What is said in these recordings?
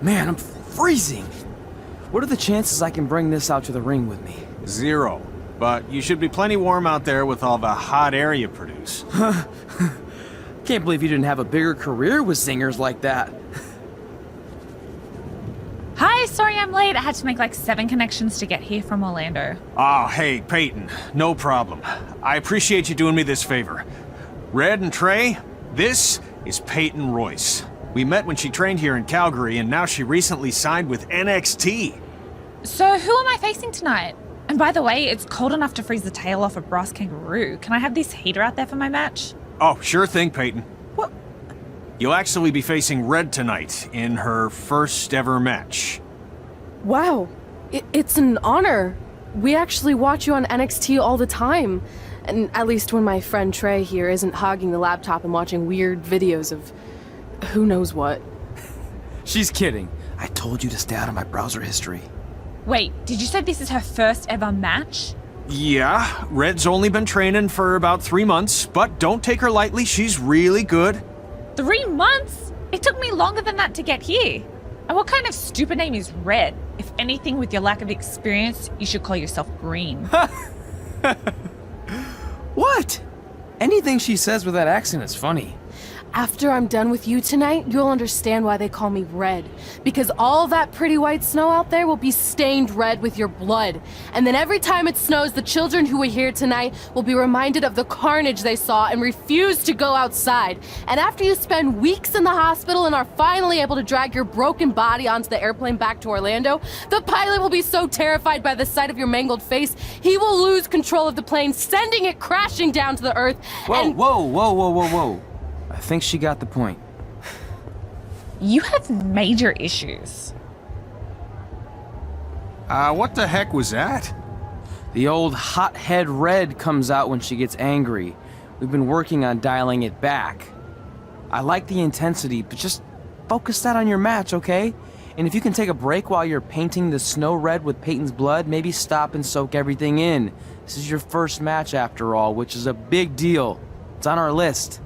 Man, I'm freezing. What are the chances I can bring this out to the ring with me? 0. But you should be plenty warm out there with all the hot air you produce. Can't believe you didn't have a bigger career with singers like that. Hi, sorry I'm late. I had to make like 7 connections to get here from Orlando. Oh, hey, Peyton. No problem. I appreciate you doing me this favor. Red and Trey, this is Peyton Royce. We met when she trained here in Calgary, and now she recently signed with NXT. So who am I facing tonight? And by the way, it's cold enough to freeze the tail off a brass kangaroo. Can I have this heater out there for my match? Oh, sure thing, Peyton. What? You'll actually be facing Red tonight in her first ever match. Wow, it's an honor. We actually watch you on NXT all the time. And at least when my friend Trey here isn't hogging the laptop and watching weird videos of who knows what. She's kidding. I told you to stay out of my browser history. Wait, did you say this is her first ever match? Yeah, Red's only been training for about 3 months, but don't take her lightly, she's really good. 3 months? It took me longer than that to get here. And what kind of stupid name is Red? If anything, with your lack of experience, you should call yourself Green. What? Anything she says with that accent is funny. After I'm done with you tonight, you'll understand why they call me Red. Because all that pretty white snow out there will be stained red with your blood. And then every time it snows, the children who were here tonight will be reminded of the carnage they saw and refuse to go outside. And after you spend weeks in the hospital and are finally able to drag your broken body onto the airplane back to Orlando, the pilot will be so terrified by the sight of your mangled face, he will lose control of the plane, sending it crashing down to the earth. Whoa. I think she got the point. You have major issues. What the heck was that? The old hothead Red comes out when she gets angry. We've been working on dialing it back. I like the intensity, but just focus that on your match, okay? And if you can take a break while you're painting the snow red with Peyton's blood, maybe stop and soak everything in. This is your first match after all, which is a big deal. It's on our list.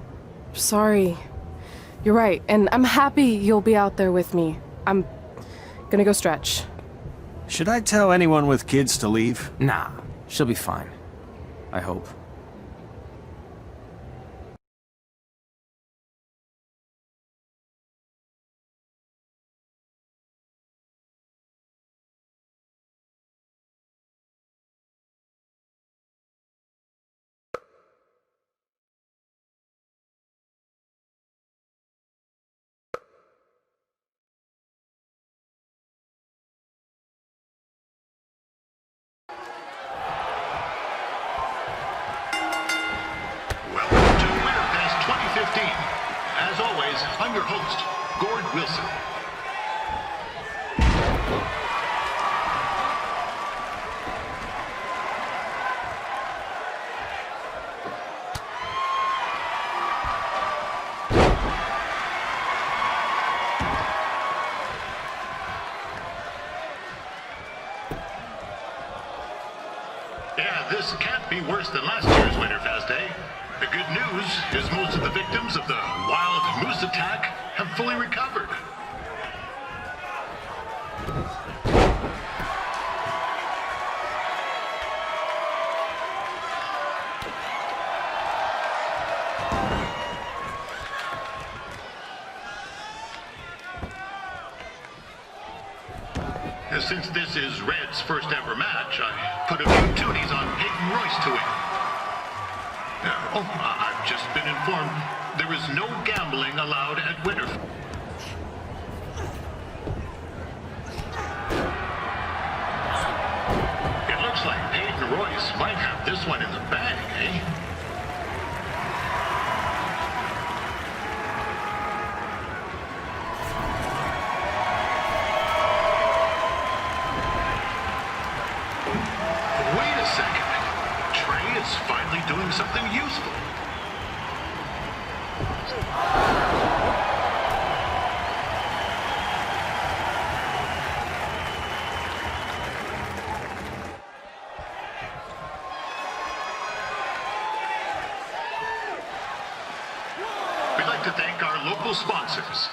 Sorry. You're right, and I'm happy you'll be out there with me. I'm gonna go stretch. Should I tell anyone with kids to leave? Nah, she'll be fine. I hope. Welcome to Winterfest 2015. As always, I'm your host, Gord Wilson. Yeah, this can't be worse than last year's Winterfest, eh? The good news is most of the victims of the wild moose attack have fully recovered. Since this is Red's first ever match, I put a few toonies on Peyton Royce to win. I've just been informed there is no gambling allowed at Winterfest. It looks like Peyton Royce might have this one in the bag, eh? Wait a second. Trey is finally doing something useful. We'd like to thank our local sponsors.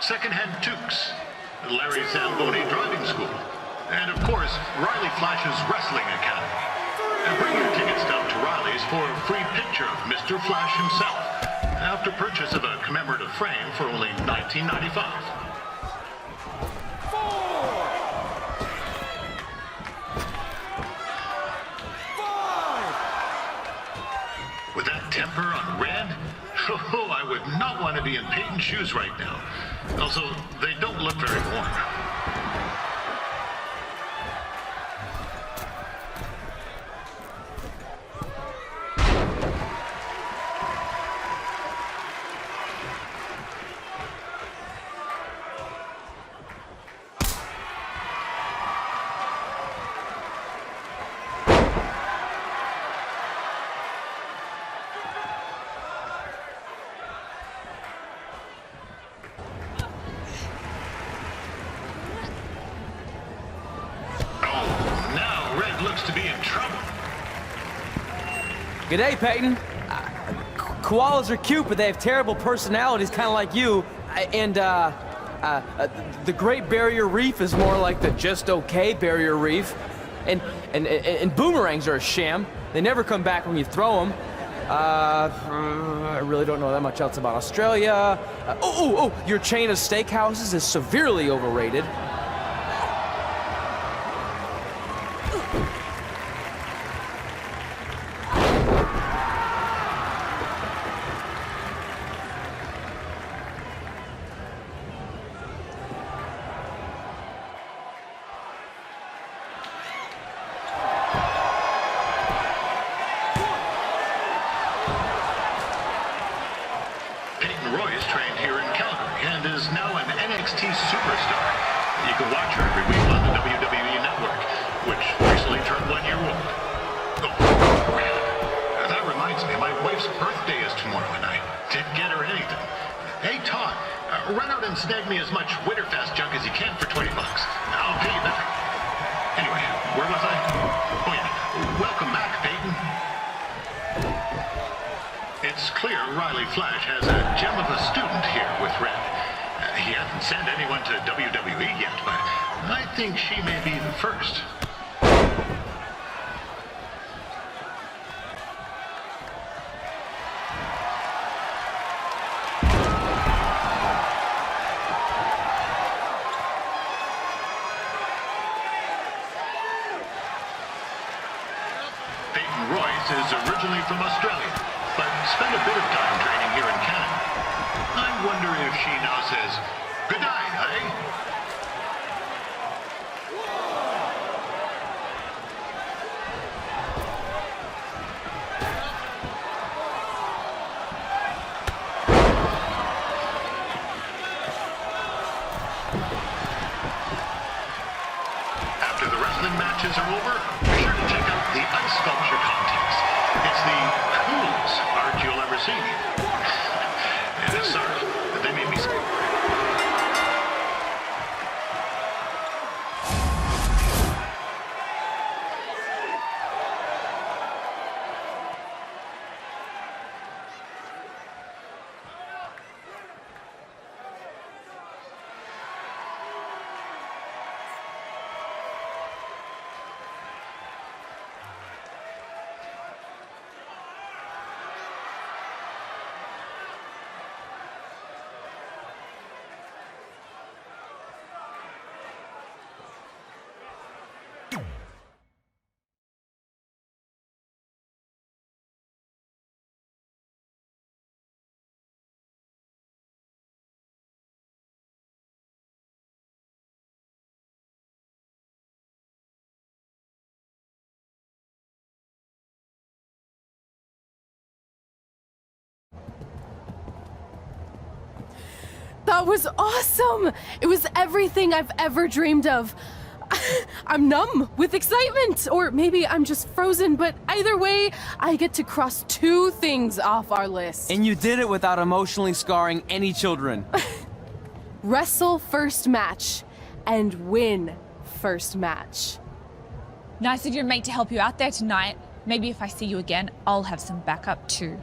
secondhand toques, Larry Zamboni Driving School, and of course, Riley Flash's Wrestling Academy. And bring your ticket stub to Riley's for a free picture of Mr. Flash himself, after purchase of a commemorative frame for only $19.95. With that temper on Red, oh, I would not want to be in Peyton's shoes right now. Also, they don't look very warm. Looks to be in trouble. G'day, Peyton. Koalas are cute, but they have terrible personalities, kind of like you. The Great Barrier Reef is more like the just okay Barrier Reef. And boomerangs are a sham. They never come back when you throw them. I really don't know that much else about Australia. Your chain of steakhouses is severely overrated. Royce trained here in Calgary and is now an NXT superstar. You can watch her every week on the WWE Network, which recently turned 1 year old. Oh, man. That reminds me, my wife's birthday is tomorrow and I didn't get her anything. Hey, Todd, run out and snag me as much Winterfest junk as you can for $20. I'll pay you back. Anyway, where was I? Oh, yeah. Welcome back, Peyton. It's clear Riley Flash has a gem of a student here with Red. He hasn't sent anyone to WWE yet, but I think she may be the first. Peyton Royce is originally from Australia, but spent a bit of time training here in Canada. I wonder if she now says, good night, eh? After the wrestling matches are over, be sure to check out the ice sculpture contest. It's the coolest art you'll ever see. And sorry, they made me... That was awesome! It was everything I've ever dreamed of. I'm numb with excitement, or maybe I'm just frozen, but either way, I get to cross 2 things off our list. And you did it without emotionally scarring any children. Wrestle first match, and win first match. Nice of your mate to help you out there tonight. Maybe if I see you again, I'll have some backup too.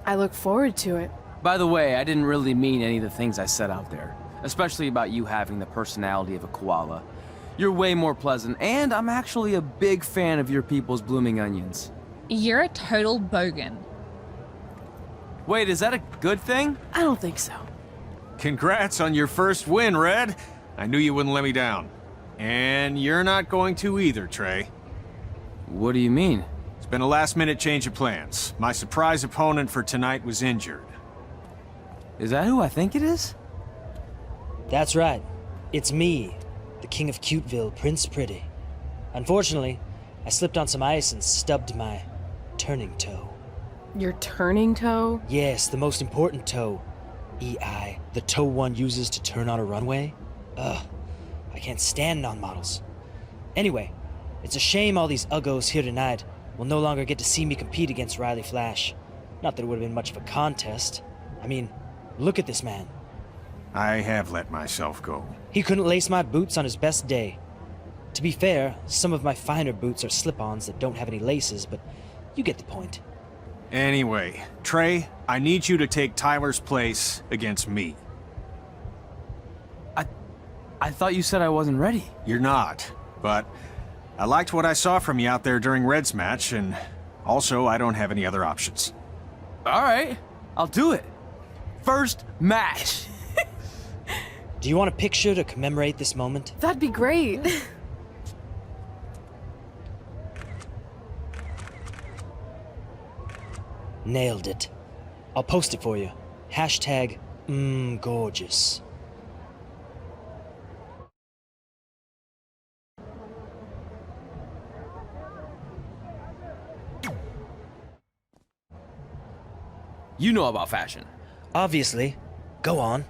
I look forward to it. By the way, I didn't really mean any of the things I said out there. especially about you having the personality of a koala. You're way more pleasant, and I'm actually a big fan of your people's blooming onions. You're a total bogan. Wait, is that a good thing? I don't think so. Congrats on your first win, Red. I knew you wouldn't let me down. And you're not going to either, Trey. What do you mean? It's been a last-minute change of plans. My surprise opponent for tonight was injured. Is that who I think it is? That's right. It's me, the King of Cuteville, Prince Pretty. Unfortunately, I slipped on some ice and stubbed my turning toe. Your turning toe? Yes, the most important toe. EI, the toe one uses to turn on a runway. Ugh, I can't stand non-models. Anyway, it's a shame all these uggos here tonight will no longer get to see me compete against Riley Flash. Not that it would have been much of a contest. I mean, look at this man. I have let myself go. He couldn't lace my boots on his best day. To be fair, some of my finer boots are slip-ons that don't have any laces, but you get the point. Anyway, Trey, I need you to take Tyler's place against me. I thought you said I wasn't ready. You're not, but I liked what I saw from you out there during Red's match, and also I don't have any other options. All right, I'll do it. First match. Do you want a picture to commemorate this moment? That'd be great. Nailed it. I'll post it for you. Hashtag gorgeous. You know about fashion. Obviously. Go on.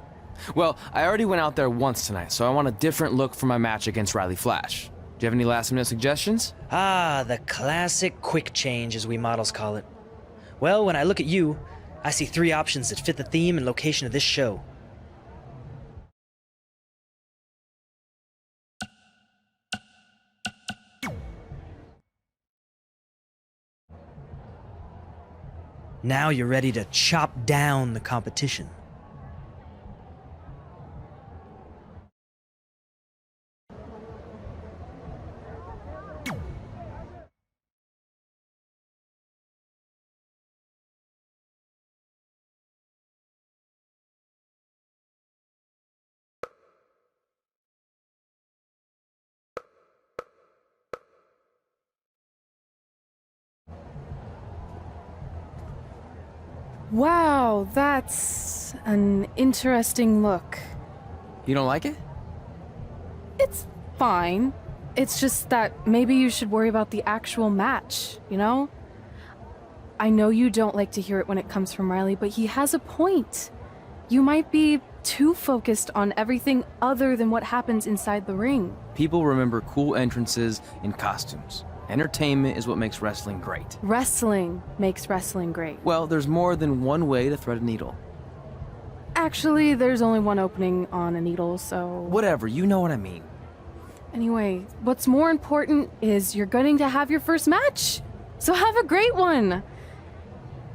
Well, I already went out there once tonight, so I want a different look for my match against Riley Flash. Do you have any last-minute suggestions? Ah, the classic quick change, as we models call it. Well, when I look at you, I see 3 options that fit the theme and location of this show. Now you're ready to chop down the competition. Wow, that's an interesting look. You don't like it? It's fine. It's just that maybe you should worry about the actual match, you know? I know you don't like to hear it when it comes from Riley, but he has a point. You might be too focused on everything other than what happens inside the ring. People remember cool entrances and costumes. Entertainment is what makes wrestling great. Wrestling makes wrestling great. Well, there's more than one way to thread a needle. Actually, there's only one opening on a needle, so... Whatever, you know what I mean. Anyway, what's more important is you're going to have your first match. So have a great one.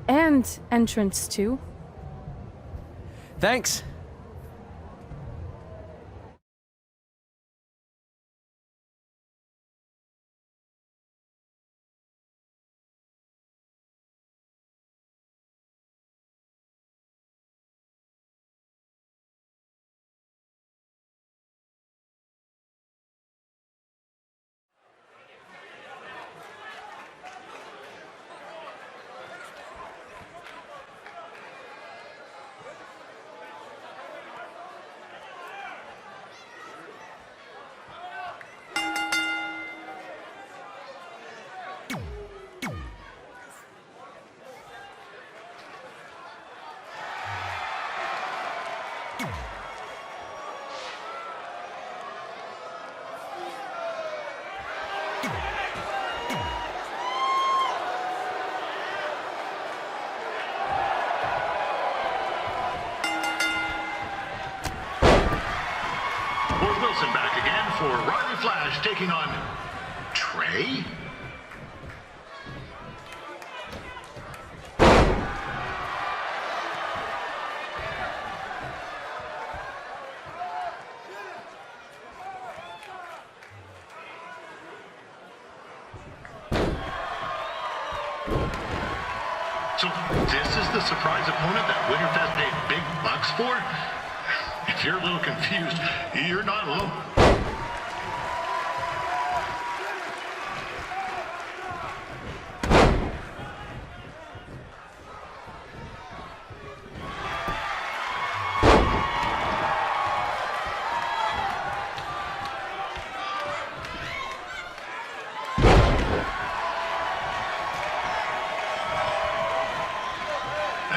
And entrance, too. Thanks. Wilson back again for Riley Flash taking on Trey. surprise opponent that Winterfest paid big bucks for? If you're a little confused, you're not alone.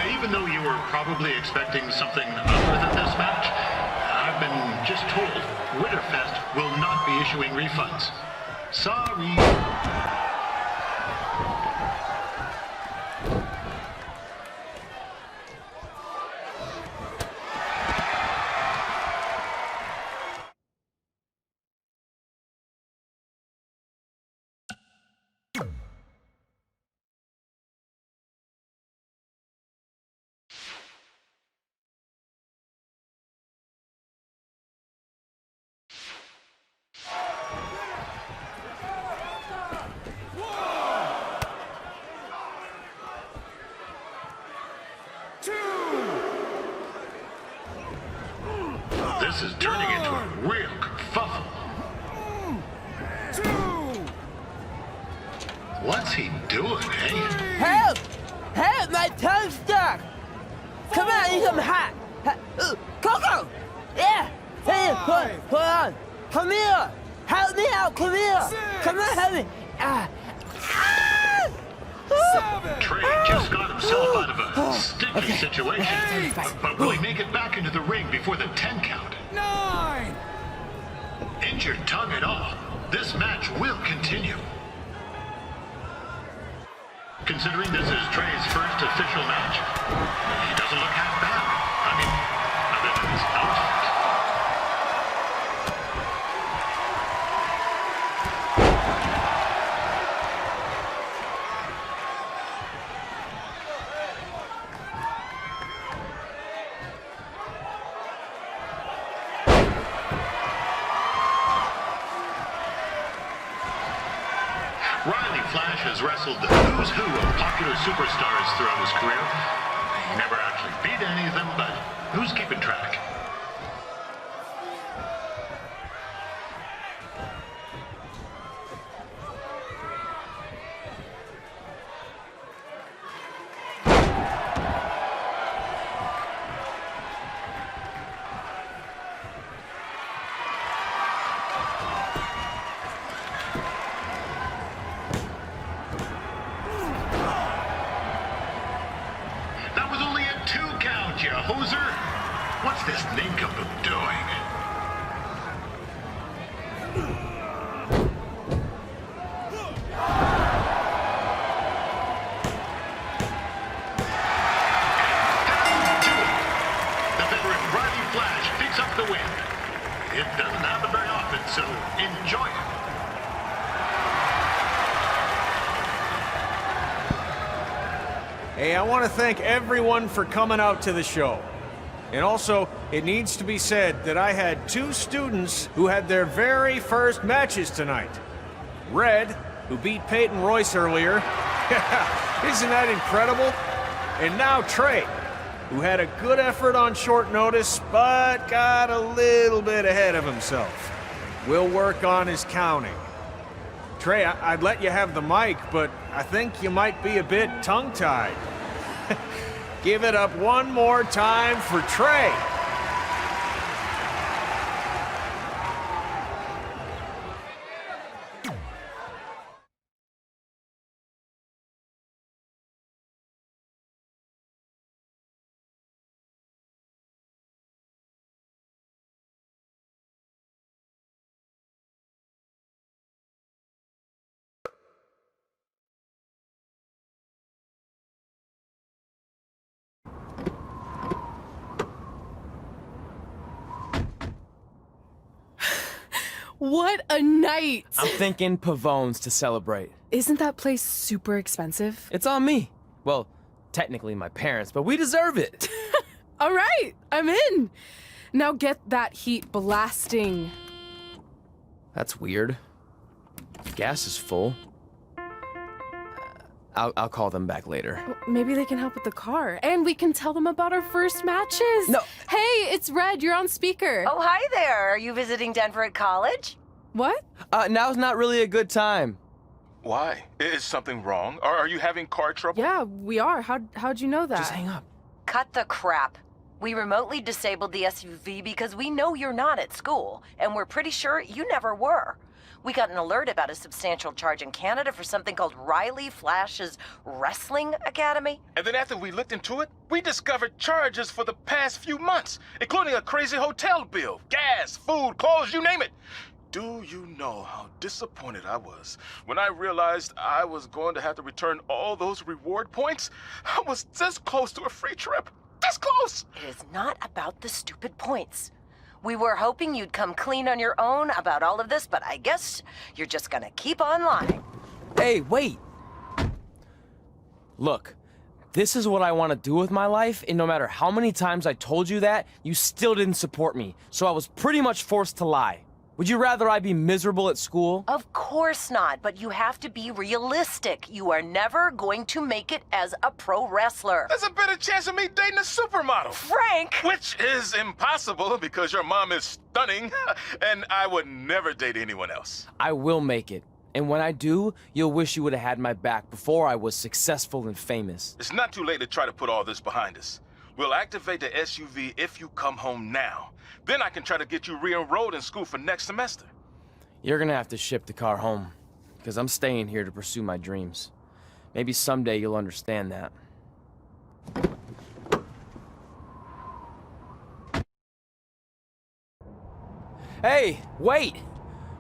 Even though you were probably expecting something other than this match, I've been just told Winterfest will not be issuing refunds. Sorry. This is turning into a real kerfuffle. What's he doing, eh? Help! Help! My tongue's stuck! Come on, I need some hot! Coco! Yeah! Hey, hold on! Come here! Help me out! Come here! Come on, help me! Trey just got himself out of a sticky situation. But will he make it back into the ring before the 10 count? 9! Injured tongue and all, this match will continue. Considering this is Trey's first official match, he doesn't look half bad. I mean, other than his outfit. Riley Flash has wrestled the who's who of popular superstars throughout his career. He never actually beat any of them, but who's keeping track? That was only a 2 count, you hoser! What's this nincompoop doing? The veteran Riley Flash picks up the win. It doesn't happen very often, so enjoy it. Hey, I want to thank everyone for coming out to the show. And also, it needs to be said that I had 2 students who had their very first matches tonight. Red, who beat Peyton Royce earlier. Isn't that incredible? And now Trey, who had a good effort on short notice, but got a little bit ahead of himself. We'll work on his counting. Trey, I'd let you have the mic, but I think you might be a bit tongue-tied. Give it up one more time for Trey. What a night! I'm thinking Pavone's to celebrate. Isn't that place super expensive? It's on me. Well, technically my parents, but we deserve it. All right, I'm in. Now get that heat blasting. That's weird. Gas is full. I'll call them back later. Maybe they can help with the car. And we can tell them about our first matches. No. Hey, it's Red. You're on speaker. Oh, hi there. Are you visiting Denver at college? What? Now's not really a good time. Why? Is something wrong? Or are you having car trouble? Yeah, we are. How'd you know that? Just hang up. Cut the crap. We remotely disabled the SUV because we know you're not at school, and we're pretty sure you never were. We got an alert about a substantial charge in Canada for something called Riley Flash's Wrestling Academy. And then after we looked into it, we discovered charges for the past few months, including a crazy hotel bill, gas, food, clothes, you name it. Do you know how disappointed I was when I realized I was going to have to return all those reward points? I was this close to a free trip. This close! It is not about the stupid points. We were hoping you'd come clean on your own about all of this, but I guess you're just gonna keep on lying. Hey, wait! Look, this is what I want to do with my life, and no matter how many times I told you that, you still didn't support me, so I was pretty much forced to lie. Would you rather I be miserable at school? Of course not, but you have to be realistic. You are never going to make it as a pro wrestler. There's a better chance of me dating a supermodel. Frank! Which is impossible because your mom is stunning, and I would never date anyone else. I will make it. And when I do, you'll wish you would have had my back before I was successful and famous. It's not too late to try to put all this behind us. We'll activate the SUV if you come home now. Then I can try to get you re-enrolled in school for next semester. You're gonna have to ship the car home, because I'm staying here to pursue my dreams. Maybe someday you'll understand that. Hey, wait!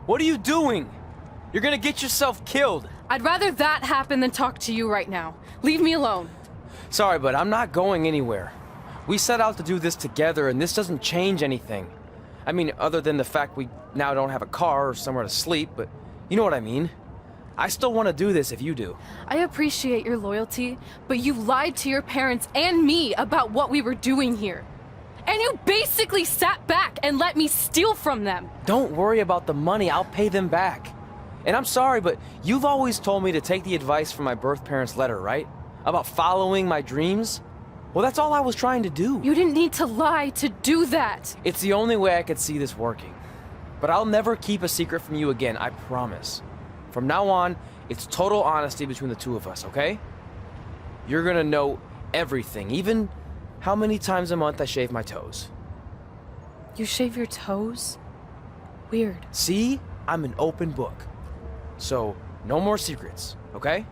What are you doing? You're gonna get yourself killed. I'd rather that happen than talk to you right now. Leave me alone. Sorry, but I'm not going anywhere. We set out to do this together, and this doesn't change anything. I mean, other than the fact we now don't have a car or somewhere to sleep, but you know what I mean. I still want to do this if you do. I appreciate your loyalty, but you lied to your parents and me about what we were doing here. And you basically sat back and let me steal from them. Don't worry about the money, I'll pay them back. And I'm sorry, but you've always told me to take the advice from my birth parents' letter, right? About following my dreams? Well, that's all I was trying to do. You didn't need to lie to do that. It's the only way I could see this working. But I'll never keep a secret from you again, I promise. From now on, it's total honesty between the two of us, okay? You're gonna know everything, even how many times a month I shave my toes. You shave your toes? Weird. See? I'm an open book. So, no more secrets, okay?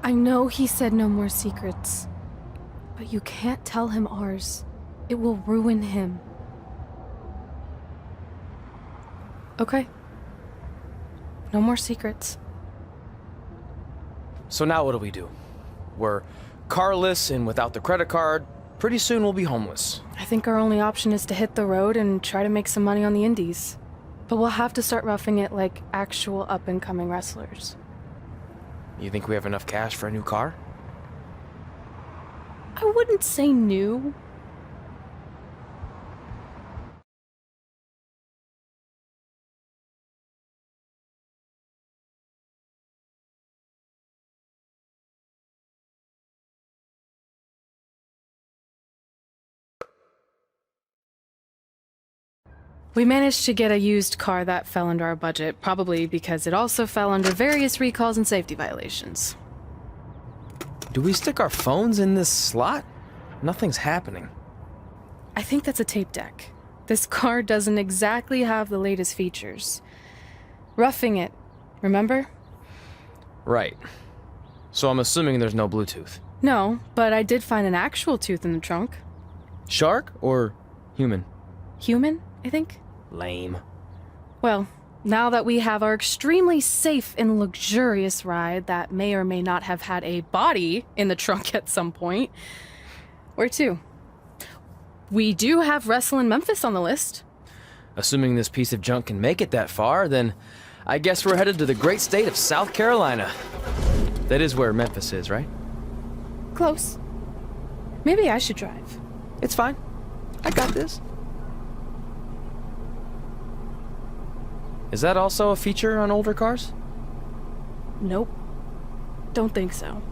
I know he said no more secrets, but you can't tell him ours. It will ruin him. Okay. No more secrets. So now what do? We're carless and without the credit card. Pretty soon we'll be homeless. I think our only option is to hit the road and try to make some money on the indies. But we'll have to start roughing it like actual up-and-coming wrestlers. You think we have enough cash for a new car? I wouldn't say new. We managed to get a used car that fell under our budget, probably because it also fell under various recalls and safety violations. Do we stick our phones in this slot? Nothing's happening. I think that's a tape deck. This car doesn't exactly have the latest features. Roughing it, remember? Right. So I'm assuming there's no Bluetooth. No, but I did find an actual tooth in the trunk. Shark or human? Human, I think. Lame. Well, now that we have our extremely safe and luxurious ride that may or may not have had a body in the trunk at some point, where to? We do have Wrestle in Memphis on the list. Assuming this piece of junk can make it that far, then I guess we're headed to the great state of South Carolina. That is where Memphis is, right? Close. Maybe I should drive. It's fine. I got this. Is that also a feature on older cars? Nope. Don't think so.